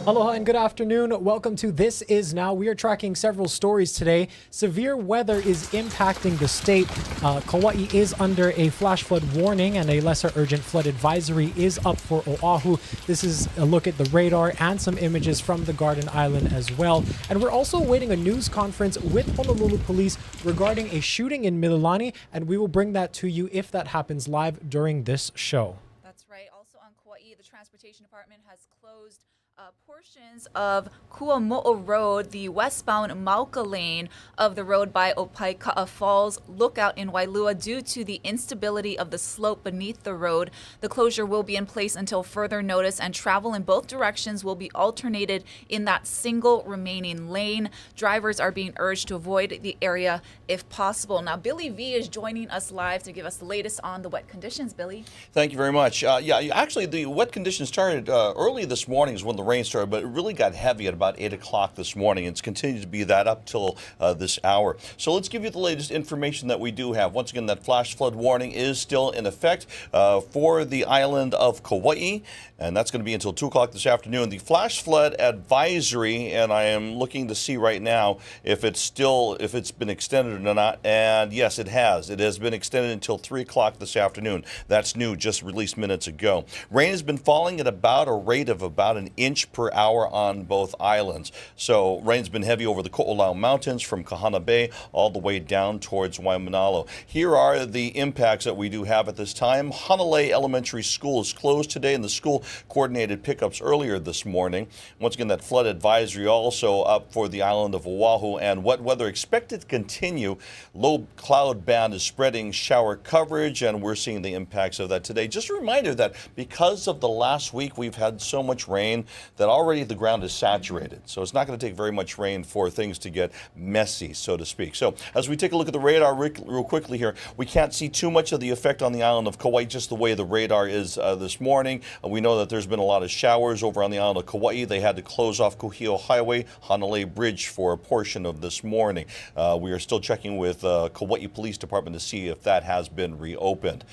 Aloha and good afternoon. Welcome to This Is Now. We are tracking several stories today. Severe weather is impacting the state. Kauai is under a flash flood warning and a lesser urgent flood advisory is up for Oahu. This is a look at the radar and some images from the Garden Island as well. And we're also awaiting a news conference with Honolulu Police regarding a shooting in Mililani, and we will bring that to you if that happens live during this show. That's right. Also on Kauai, the Transportation Department has closed portions of Kuamo'o Road, the westbound Mauka lane of the road by Opaika'a Falls Lookout in Wailua due to the instability of the slope beneath the road. The closure will be in place until further notice, and travel in both directions will be alternated in that single remaining lane. Drivers are being urged to avoid the area if possible. Now, Billy V is joining us live to give us the latest on the wet conditions. Billy? Thank you very much. Actually, the wet conditions started early this morning is when the rain started, but it really got heavy at about 8 o'clock this morning. It's continued to be that up till this hour. So let's give you the latest information that we do have. Once again, that flash flood warning is still in effect for the island of Kauai, and that's going to be until 2 o'clock this afternoon. The flash flood advisory, and I am looking to see right now if it's been extended or not, and yes, it has. It has been extended until 3 o'clock this afternoon. That's new, just released minutes ago. Rain has been falling at about a rate of about an inch per hour on both islands. So rain's been heavy over the Ko'olau Mountains from Kahana Bay all the way down towards Waimanalo. Here are the impacts that we do have at this time. Hanalei Elementary School is closed today, and the school coordinated pickups earlier this morning. Once again, that flood advisory also up for the island of Oahu, and wet weather expected to continue. Low cloud band is spreading shower coverage, and we're seeing the impacts of that today. Just a reminder that because of the last week we've had so much rain that already the ground is saturated. So it's not going to take very much rain for things to get messy, so to speak. So as we take a look at the radar real quickly here, we can't see too much of the effect on the island of Kauai, just the way the radar is this morning. We know that there's been a lot of showers over on the island of Kauai. They had to close off Kuhio Highway, Hanalei Bridge for a portion of this morning. We are still checking with Kauai Police Department to see if that has been reopened.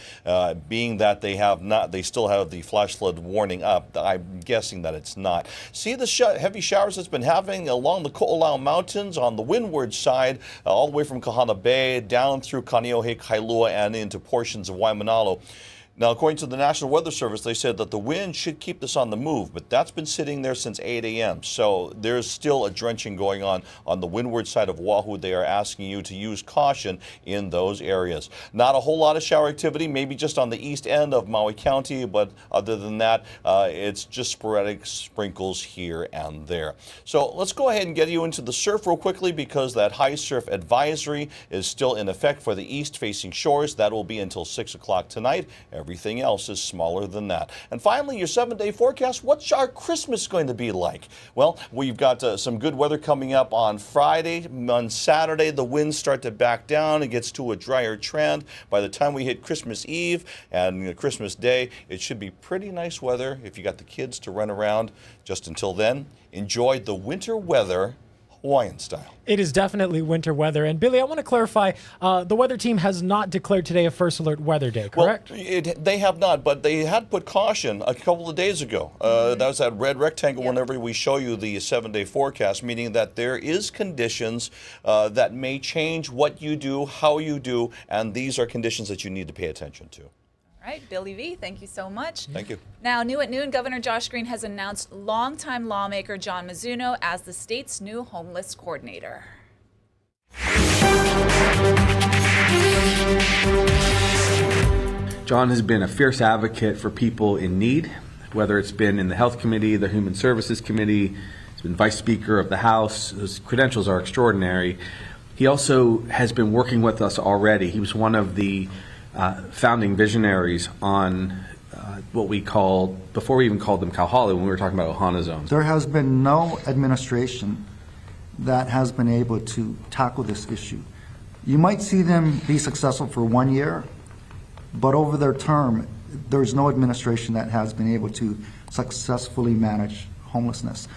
Being that they still have the flash flood warning up, I'm guessing that it's not. See the heavy showers that's been happening along the Ko'olau Mountains on the windward side, all the way from Kahana Bay down through Kaneohe, Kailua, and into portions of Waimanalo. Now, according to the National Weather Service, they said that the wind should keep this on the move, but that's been sitting there since 8 a.m. So there's still a drenching going on the windward side of Oahu. They are asking you to use caution in those areas. Not a whole lot of shower activity, maybe just on the east end of Maui County, but other than that, it's just sporadic sprinkles here and there. So let's go ahead and get you into the surf real quickly, because that high surf advisory is still in effect for the east-facing shores. That will be until 6 o'clock tonight. Everything else is smaller than that. And finally, your 7-day forecast. What's our Christmas going to be like? Well, we've got some good weather coming up on Friday. On Saturday, the winds start to back down. It gets to a drier trend. By the time we hit Christmas Eve and Christmas Day, it should be pretty nice weather if you got the kids to run around. Just until then, enjoy the winter weather Hawaiian style. It is definitely winter weather. And Billy, I want to clarify, the weather team has not declared today a first alert weather day, correct? Well, they have not, but they had put caution a couple of days ago. That was that red rectangle whenever we show you the 7-day forecast, meaning that there is conditions that may change what you do, how you do, and these are conditions that you need to pay attention to. All right, Billy V, thank you so much. Thank you. Now, new at noon, Governor Josh Green has announced longtime lawmaker John Mizuno as the state's new homeless coordinator. John has been a fierce advocate for people in need, whether it's been in the Health Committee, the Human Services Committee. He's been Vice Speaker of the House. His credentials are extraordinary. He also has been working with us already. He was one of the founding visionaries on what we called, before we even called them Kauhale, when we were talking about Ohana zones. There has been no administration that has been able to tackle this issue. You might see them be successful for 1 year, but over their term, there's no administration that has been able to successfully manage homelessness.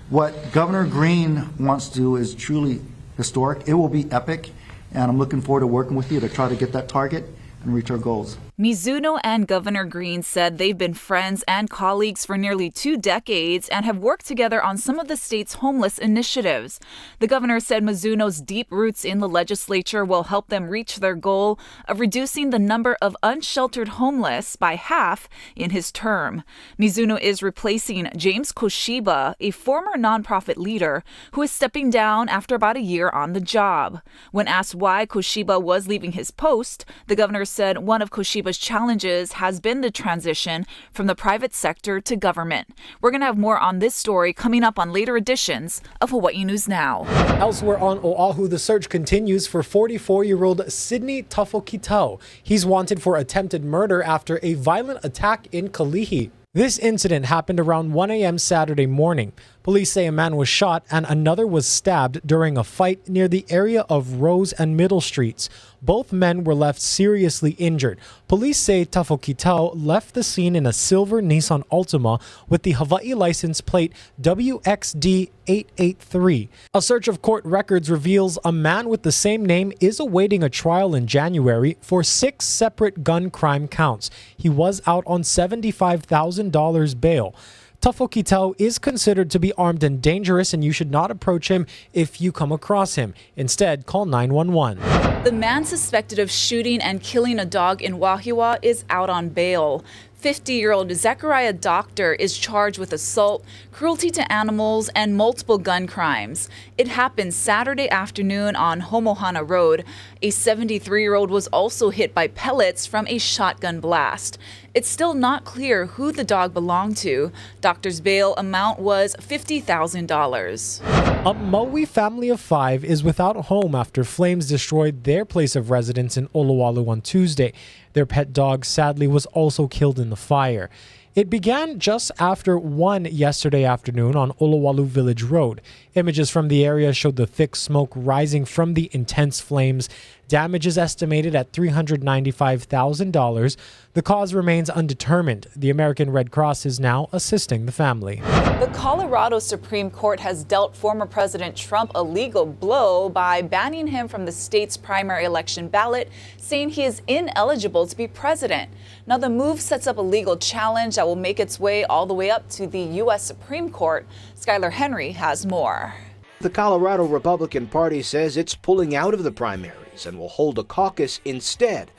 What Governor Green wants to do is truly historic. It will be epic, and I'm looking forward to working with you to try to get that target and reach our goals. Mizuno and Governor Green said they've been friends and colleagues for nearly 2 decades and have worked together on some of the state's homeless initiatives. The governor said Mizuno's deep roots in the legislature will help them reach their goal of reducing the number of unsheltered homeless by half in his term. Mizuno is replacing James Koshiba, a former nonprofit leader who is stepping down after about a year on the job. When asked why Koshiba was leaving his post, the governor said one of Koshiba's challenges has been the transition from the private sector to government. We're going to have more on this story coming up on later editions of Hawaii News Now. Elsewhere on Oahu, the search continues for 44-year-old Sidney Tafokitau. He's wanted for attempted murder after a violent attack in Kalihi. This incident happened around 1 a.m. Saturday morning. Police say a man was shot and another was stabbed during a fight near the area of Rose and Middle Streets. Both men were left seriously injured. Police say Tafokitau left the scene in a silver Nissan Altima with the Hawaii license plate WXD883. A search of court records reveals a man with the same name is awaiting a trial in January for 6 separate gun crime counts. He was out on $75,000 bail. Tafokitau is considered to be armed and dangerous, and you should not approach him if you come across him. Instead, call 911. The man suspected of shooting and killing a dog in Wahiawa is out on bail. 50-year-old Zechariah Doctor is charged with assault, cruelty to animals, and multiple gun crimes. It happened Saturday afternoon on Homohana Road. A 73-year-old was also hit by pellets from a shotgun blast. It's still not clear who the dog belonged to. Doctor's bail amount was $50,000. A Maui family of 5 is without a home after flames destroyed their place of residence in Olowalu on Tuesday. Their pet dog sadly was also killed in the fire. It began just after 1 yesterday afternoon on Olowalu Village Road. Images from the area showed the thick smoke rising from the intense flames. Damage is estimated at $395,000. The cause remains undetermined. The American Red Cross is now assisting the family. The Colorado Supreme Court has dealt former President Trump a legal blow by banning him from the state's primary election ballot, saying he is ineligible to be president. Now, the move sets up a legal challenge that will make its way all the way up to the U.S. Supreme Court. Skylar Henry has more. The Colorado Republican Party says it's pulling out of the primaries and will hold a caucus instead.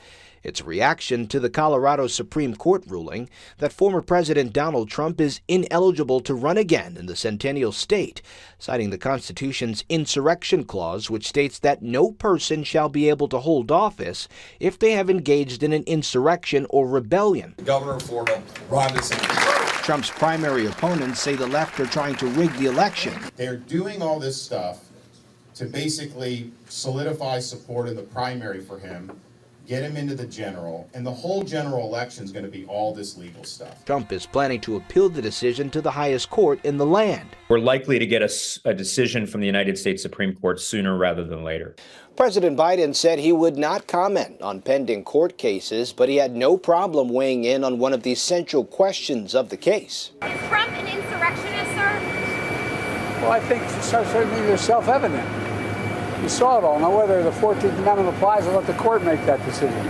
It's a reaction to the Colorado Supreme Court ruling that former President Donald Trump is ineligible to run again in the Centennial State, citing the Constitution's insurrection clause, which states that no person shall be able to hold office if they have engaged in an insurrection or rebellion. The governor of Florida, Ron DeSantis. Trump's primary opponents say the left are trying to rig the election. They're doing all this stuff to basically solidify support in the primary for him, get him into the general, and the whole general election is going to be all this legal stuff. Trump is planning to appeal the decision to the highest court in the land. We're likely to get a decision from the United States Supreme Court sooner rather than later. President Biden said he would not comment on pending court cases, but he had no problem weighing in on one of the central questions of the case. Is Trump an insurrectionist, sir? Well, I think certainly it's self-evident. You saw it all. Now, whether the 14th Amendment applies, I'll let the court make that decision.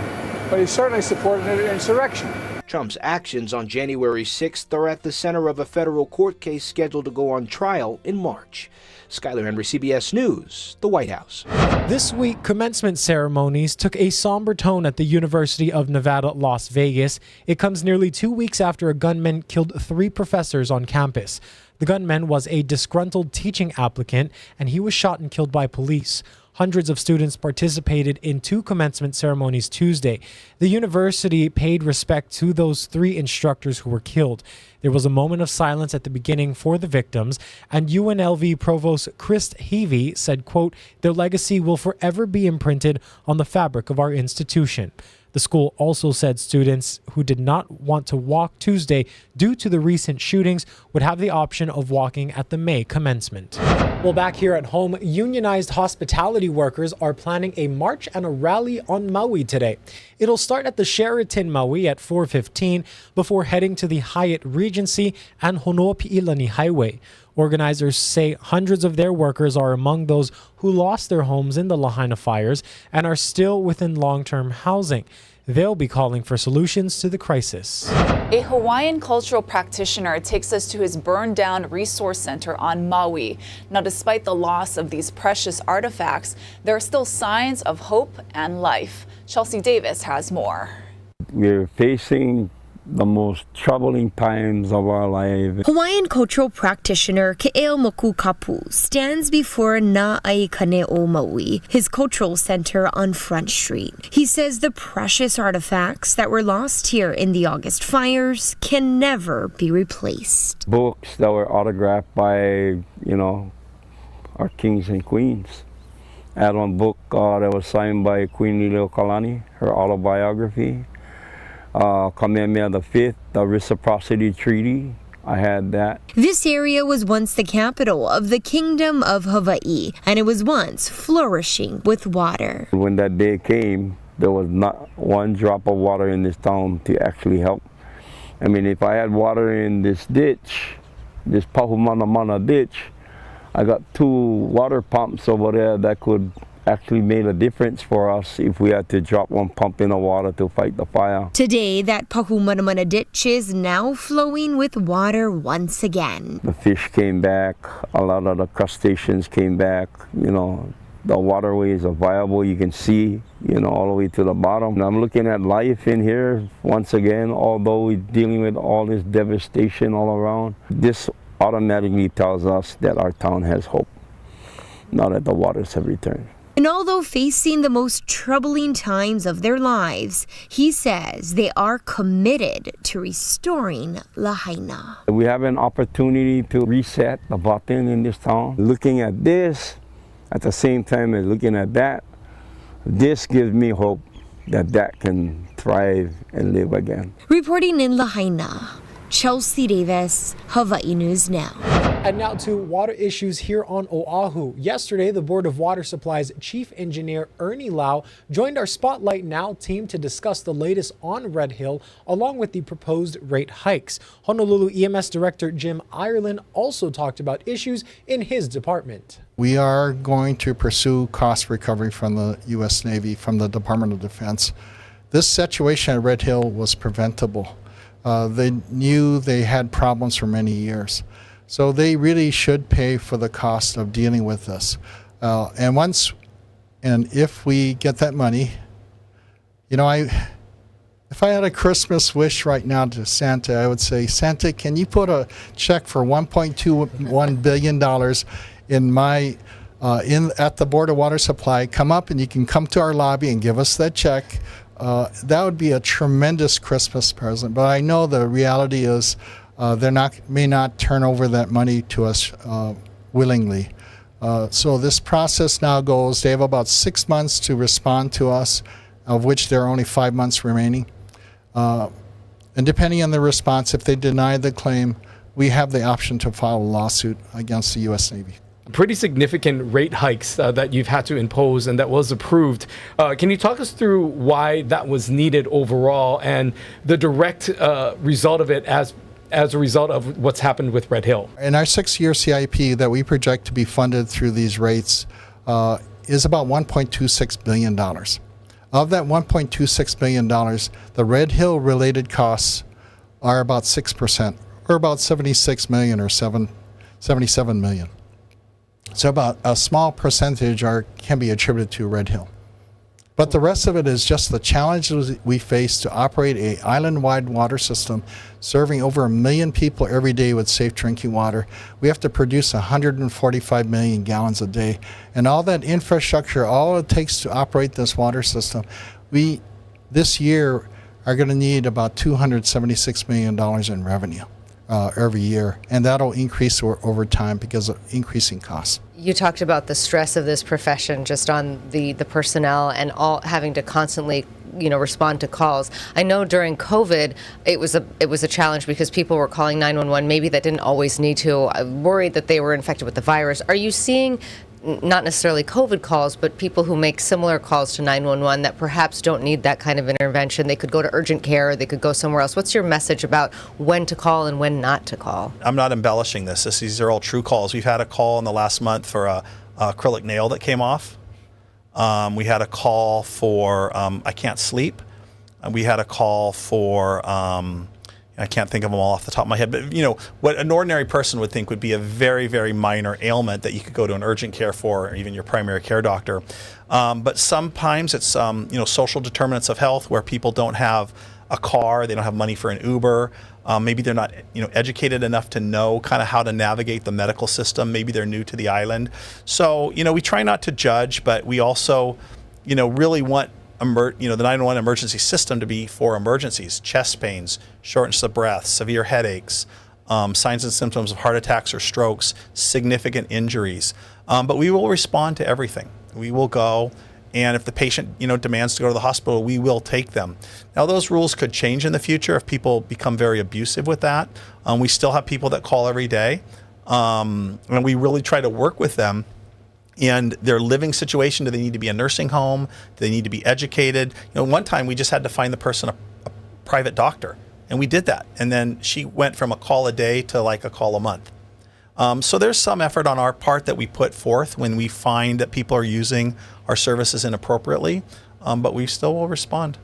But he certainly supported an insurrection. Trump's actions on January 6th are at the center of a federal court case scheduled to go on trial in March. Skylar Henry, CBS News, the White House. This week, commencement ceremonies took a somber tone at the University of Nevada, Las Vegas. It comes nearly 2 weeks after a gunman killed 3 professors on campus. The gunman was a disgruntled teaching applicant, and he was shot and killed by police. Hundreds of students participated in 2 commencement ceremonies Tuesday. The university paid respect to those 3 instructors who were killed. There was a moment of silence at the beginning for the victims, and UNLV Provost Chris Heavey said, quote, "Their legacy will forever be imprinted on the fabric of our institution." The school also said students who did not want to walk Tuesday due to the recent shootings would have the option of walking at the May commencement. Well, back here at home, unionized hospitality workers are planning a march and a rally on Maui today. It'll start at the Sheraton Maui at 4:15 before heading to the Hyatt Regency and Mililani Highway. Organizers say hundreds of their workers are among those who lost their homes in the Lahaina fires and are still within long-term housing. They'll be calling for solutions to the crisis. A Hawaiian cultural practitioner takes us to his burned down resource center on Maui. Now, despite the loss of these precious artifacts, there are still signs of hope and life. Chelsea Davis has more. We're facing the most troubling times of our life. Hawaiian cultural practitioner Ke'eo Moku Kapu stands before Na'ai Kaneo Maui, his cultural center on Front Street. He says the precious artifacts that were lost here in the August fires can never be replaced. Books that were autographed by, our kings and queens. I had one book that was signed by Queen Liliuokalani, her autobiography. Kamehameha V, the Reciprocity Treaty. I had that. This area was once the capital of the Kingdom of Hawaii, and it was once flourishing with water. When that day came, there was not one drop of water in this town to actually help. I mean, if I had water in this ditch, this Pahumanamana ditch, I got 2 water pumps over there that could actually made a difference for us if we had to drop one pump in the water to fight the fire. Today, that Pahumanamana ditch is now flowing with water once again. The fish came back, a lot of the crustaceans came back, the waterways are viable, you can see, all the way to the bottom. And I'm looking at life in here once again, although we're dealing with all this devastation all around. This automatically tells us that our town has hope, now that the waters have returned. And although facing the most troubling times of their lives, he says they are committed to restoring Lahaina. We have an opportunity to reset the battering in this town. Looking at this, at the same time as looking at that, this gives me hope that that can thrive and live again. Reporting in Lahaina, Chelsea Davis, Hawaii News Now. And now to water issues here on Oahu. Yesterday, the Board of Water Supply's Chief Engineer Ernie Lau joined our Spotlight Now team to discuss the latest on Red Hill, along with the proposed rate hikes. Honolulu EMS Director Jim Ireland also talked about issues in his department. We are going to pursue cost recovery from the U.S. Navy, from the Department of Defense. This situation at Red Hill was preventable. They knew they had problems for many years. So they really should pay for the cost of dealing with this. And if we get that money, if I had a Christmas wish right now to Santa, I would say, Santa, can you put a check for $1.21 billion at the Board of Water Supply? Come up and you can come to our lobby and give us that check. That would be a tremendous Christmas present. But I know the reality is they may not turn over that money to us willingly. So this process now goes, they have about 6 months to respond to us, of which there are only 5 months remaining. And depending on the response, if they deny the claim, we have the option to file a lawsuit against the U.S. Navy. Pretty significant rate hikes that you've had to impose and that was approved. Can you talk us through why that was needed overall and the direct result of it as a result of what's happened with Red Hill? In our 6-year CIP that we project to be funded through these rates is about $1.26 billion. Of that $1.26 billion, the Red Hill related costs are about 6%, or about $76 million or $77 million. So about a small percentage can be attributed to Red Hill. But the rest of it is just the challenges we face to operate an island-wide water system serving over 1 million people every day with safe drinking water. We have to produce 145 million gallons a day. And all that infrastructure, all it takes to operate this water system, we, this year, are going to need about $276 million in revenue every year. And that'll increase over time because of increasing costs. You talked about the stress of this profession just on the personnel and all having to constantly, respond to calls. I know during COVID, it was a challenge because people were calling 911, maybe that didn't always need to, worried that they were infected with the virus. Are you seeing not necessarily COVID calls, but people who make similar calls to 911 that perhaps don't need that kind of intervention? They could go to urgent care, they could go somewhere else. What's your message about when to call and when not to call? I'm not embellishing this. These are all true calls. We've had a call in the last month for a acrylic nail that came off. We had a call for I can't sleep. We had a call for, I can't think of them all off the top of my head, but what an ordinary person would think would be a very, very minor ailment that you could go to an urgent care for, or even your primary care doctor. But sometimes it's social determinants of health where people don't have a car, they don't have money for an Uber. Maybe they're not educated enough to know kind of how to navigate the medical system. Maybe they're new to the island. So we try not to judge, but we also really want the 911 emergency system to be for emergencies: chest pains, shortness of breath, severe headaches, signs and symptoms of heart attacks or strokes, significant injuries. But we will respond to everything. We will go, and if the patient demands to go to the hospital, we will take them. Now, those rules could change in the future if people become very abusive with that. We still have people that call every day, and we really try to work with them and their living situation. Do they need to be a nursing home? Do they need to be educated? One time we just had to find the person a private doctor, and we did that. And then she went from a call a day to like a call a month. So there's some effort on our part that we put forth when we find that people are using our services inappropriately, but we still will respond.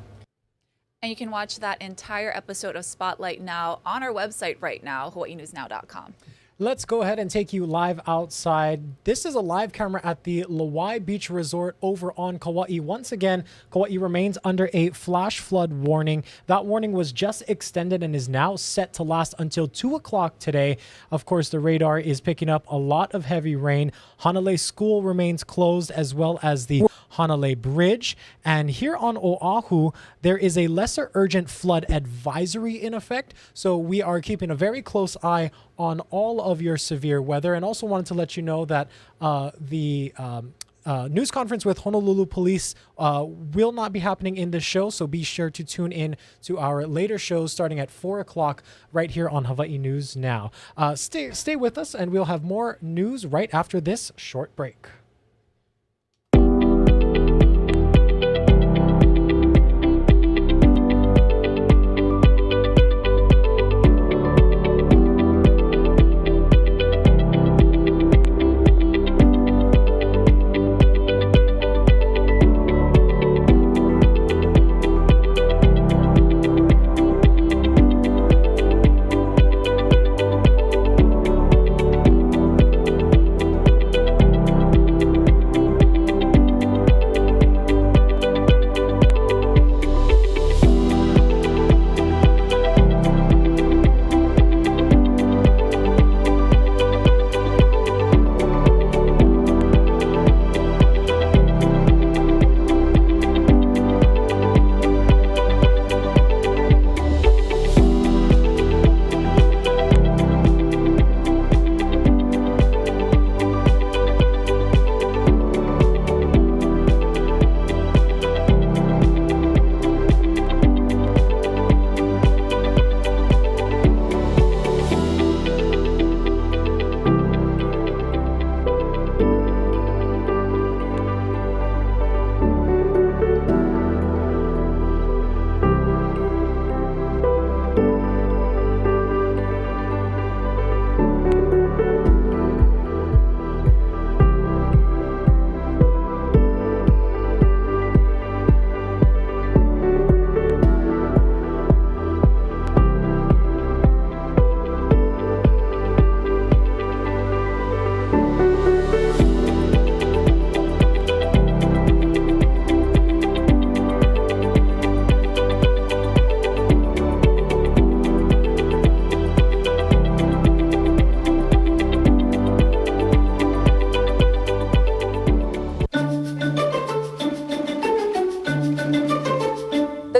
And you can watch that entire episode of Spotlight Now on our website right now, hawaiinewsnow.com. Let's go ahead and take you live outside. This is a live camera at the Lauai Beach Resort over on Kauai. Once again, Kauai remains under a flash flood warning. That warning was just extended and is now set to last until 2 o'clock today. Of course, the radar is picking up a lot of heavy rain. Hanalei School remains closed, as well as the Hanalei Bridge. And here on Oahu, there is a lesser urgent flood advisory in effect. So we are keeping a very close eye on all of your severe weather, and also wanted to let you know that the news conference with Honolulu Police will not be happening in this show, so be sure to tune in to our later shows starting at 4 o'clock right here on Hawaii News Now. Stay with us, and we'll have more news right after this short break.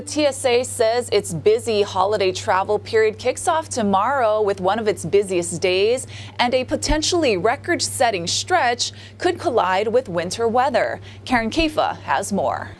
TSA says its busy holiday travel period kicks off tomorrow with one of its busiest days, and a potentially record-setting stretch could collide with winter weather. Karen Kaifa has more.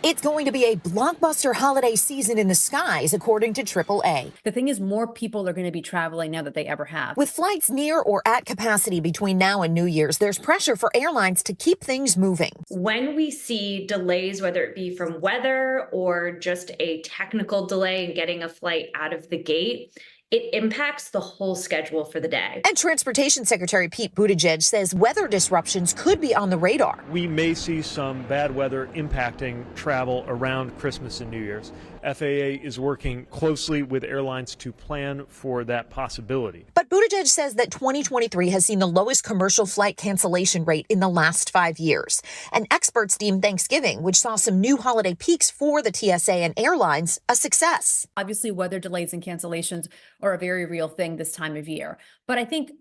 It's going to be a blockbuster holiday season in the skies, according to AAA. The thing is, more people are going to be traveling now than they ever have. With flights near or at capacity between now and New Year's, there's pressure for airlines to keep things moving. When we see delays, whether it be from weather or just a technical delay in getting a flight out of the gate, it impacts the whole schedule for the day. And Transportation Secretary Pete Buttigieg says weather disruptions could be on the radar. We may see some bad weather impacting travel around Christmas and New Year's. FAA is working closely with airlines to plan for that possibility. But Buttigieg says that 2023 has seen the lowest commercial flight cancellation rate in the last 5 years. And experts deem Thanksgiving, which saw some new holiday peaks for the TSA and airlines, a success. Obviously, weather delays and cancellations are a very real thing this time of year. But I think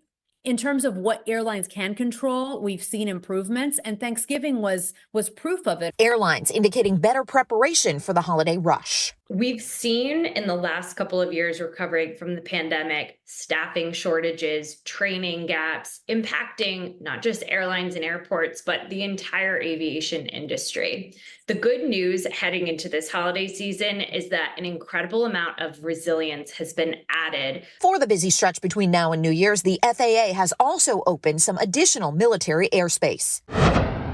in terms of what airlines can control, we've seen improvements, and Thanksgiving was proof of it. Airlines indicating better preparation for the holiday rush. We've seen in the last couple of years recovering from the pandemic, staffing shortages, training gaps, impacting not just airlines and airports, but the entire aviation industry. The good news heading into this holiday season is that an incredible amount of resilience has been added. For the busy stretch between now and New Year's, the FAA has also opened some additional military airspace.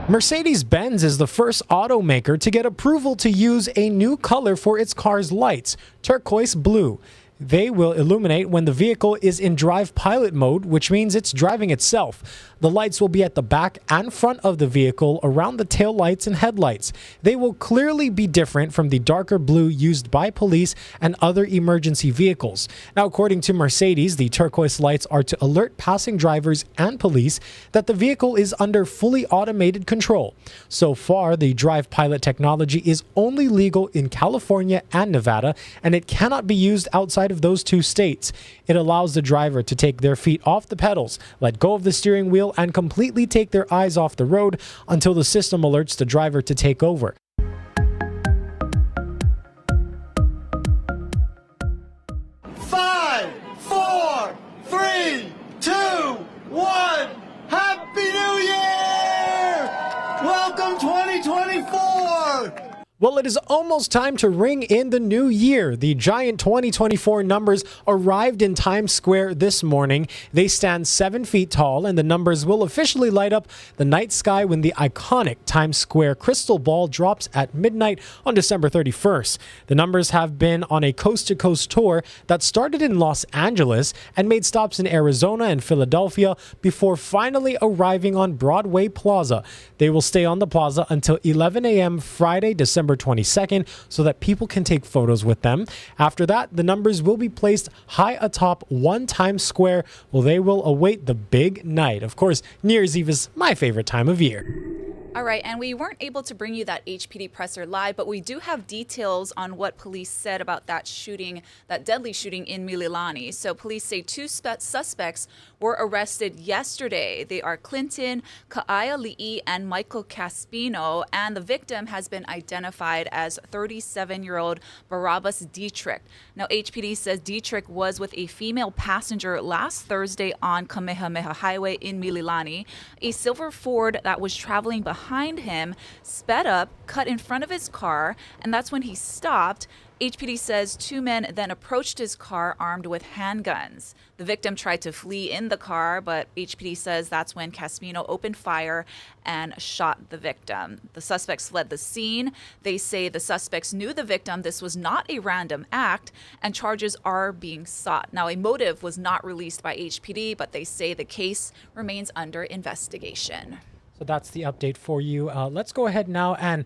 Mercedes-Benz is the first automaker to get approval to use a new color for its car's lights, turquoise blue. They will illuminate when the vehicle is in drive pilot mode, which means it's driving itself. The lights will be at the back and front of the vehicle around the tail lights and headlights. They will clearly be different from the darker blue used by police and other emergency vehicles. Now, according to Mercedes, the turquoise lights are to alert passing drivers and police that the vehicle is under fully automated control. So far, the drive pilot technology is only legal in California and Nevada, and it cannot be used outside of those two states. It allows the driver to take their feet off the pedals, let go of the steering wheel, and completely take their eyes off the road until the system alerts the driver to take over. Five, four, three, two, one. Happy New Year! Welcome 2024! Well, it is almost time to ring in the new year. The giant 2024 numbers arrived in Times Square this morning. They stand 7 feet tall, and the numbers will officially light up the night sky when the iconic Times Square crystal ball drops at midnight on December 31st. The numbers have been on a coast-to-coast tour that started in Los Angeles and made stops in Arizona and Philadelphia before finally arriving on Broadway Plaza. They will stay on the plaza until 11 a.m. Friday, December 22nd, so that people can take photos with them. After that, the numbers will be placed high atop one Times Square, where they will await the big night. Of course, New Year's Eve is my favorite time of year. All right, and we weren't able to bring you that HPD presser live, but we do have details on what police said about that shooting, that deadly shooting in Mililani. So police say two suspects were arrested yesterday. They are Clinton Kauai and Michael Caspino, and the victim has been identified as 37-year-old Barabbas Dietrich. Now, HPD says Dietrich was with a female passenger last Thursday on Kuhio Highway in Mililani. A silver Ford that was traveling behind him sped up, cut in front of his car, and that's when he stopped. HPD says two men then approached his car armed with handguns. The victim tried to flee in the car, but HPD says that's when Caspino opened fire and shot the victim. The suspects fled the scene. They say the suspects knew the victim. This was not a random act, and charges are being sought. Now, a motive was not released by HPD, but they say the case remains under investigation. So that's the update for you. Let's go ahead now and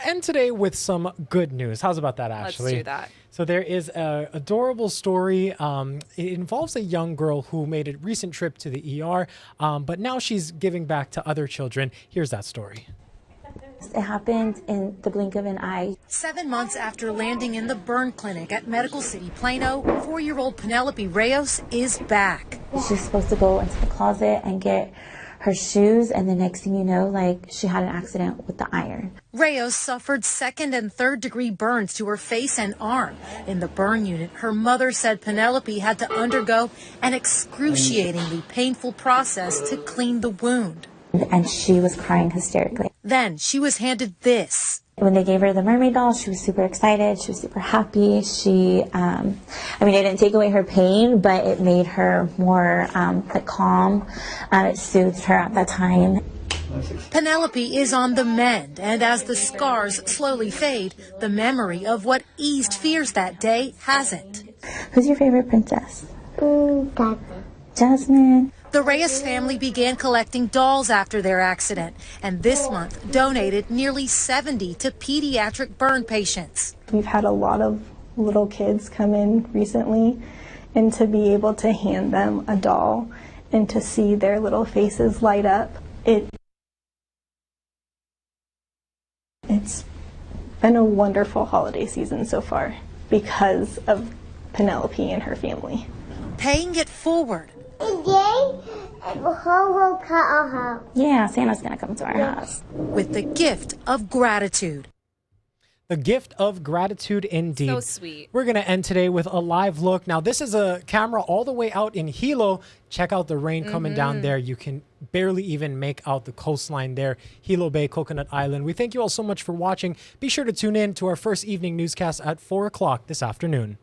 end today with some good news. How's about that, Ashley? Let's do that. So there is an adorable story. It involves a young girl who made a recent trip to the ER, but now she's giving back to other children. Here's that story. It happened in the blink of an eye. 7 months after landing in the burn clinic at Medical City Plano, 4-year-old Penelope Reyes is back. She's supposed to go into the closet and get her shoes, and the next thing you know, she had an accident with the iron. Reyes suffered 2nd and 3rd degree burns to her face and arm. In the burn unit, her mother said Penelope had to undergo an excruciatingly painful process to clean the wound. And she was crying hysterically. Then she was handed this. When they gave her the mermaid doll, she was super excited. She was super happy. She, it didn't take away her pain, but it made her more calm. It soothed her at that time. Penelope is on the mend, and as the scars slowly fade, the memory of what eased fears that day hasn't. Who's your favorite princess? Jasmine. The Reyes family began collecting dolls after their accident, and this month donated nearly 70 to pediatric burn patients. We've had a lot of little kids come in recently, and to be able to hand them a doll and to see their little faces light up, it's been a wonderful holiday season so far because of Penelope and her family. Paying it forward. Yeah, Santa's gonna come to our house. With the gift of gratitude. The gift of gratitude indeed. So sweet. We're going to end today with a live look. Now, this is a camera all the way out in Hilo. Check out the rain coming down there. You can barely even make out the coastline there. Hilo Bay, Coconut Island. We thank you all so much for watching. Be sure to tune in to our first evening newscast at 4 o'clock this afternoon.